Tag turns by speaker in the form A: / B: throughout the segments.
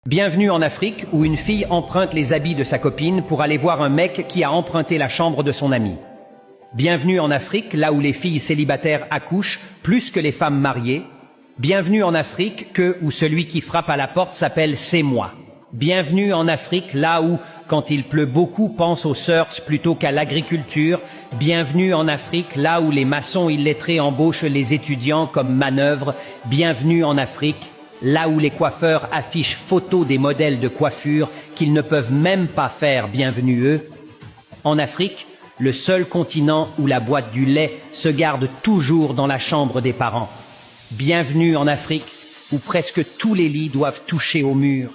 A: Bienvenue en Afrique où une fille emprunte les habits de sa copine pour aller voir un mec qui a emprunté la chambre de son ami. Bienvenue en Afrique, là où les filles célibataires accouchent plus que les femmes mariées. Bienvenue en Afrique où celui qui frappe à la porte s'appelle « c'est moi ». Bienvenue en Afrique, là où, quand il pleut beaucoup, pense aux surfs plutôt qu'à l'agriculture. Bienvenue en Afrique, là où les maçons illettrés embauchent les étudiants comme manœuvre. Bienvenue en Afrique, là où les coiffeurs affichent photos des modèles de coiffure qu'ils ne peuvent même pas faire. Bienvenue eux. En Afrique, le seul continent où la boîte du lait se garde toujours dans la chambre des parents. Bienvenue en Afrique, où presque tous les lits doivent toucher au mur.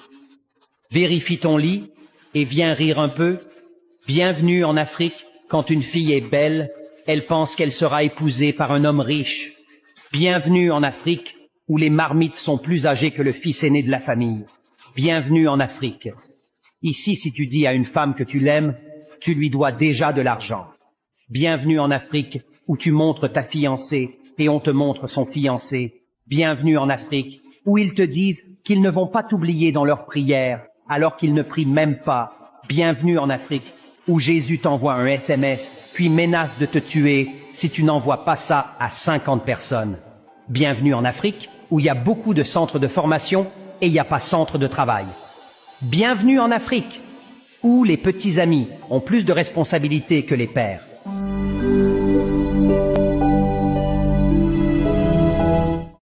A: Vérifie ton lit et viens rire un peu. Bienvenue en Afrique, quand une fille est belle, elle pense qu'elle sera épousée par un homme riche. Bienvenue en Afrique, où les marmites sont plus âgées que le fils aîné de la famille. Bienvenue en Afrique. Ici, si tu dis à une femme que tu l'aimes, tu lui dois déjà de l'argent. Bienvenue en Afrique, où tu montres ta fiancée et on te montre son fiancé. Bienvenue en Afrique, où ils te disent qu'ils ne vont pas t'oublier dans leurs prières, alors qu'ils ne prient même pas. Bienvenue en Afrique, où Jésus t'envoie un SMS, puis menace de te tuer si tu n'envoies pas ça à 50 personnes. Bienvenue en Afrique, où il y a beaucoup de centres de formation et il n'y a pas centre de travail. Bienvenue en Afrique, où les petits amis ont plus de responsabilités que les pères.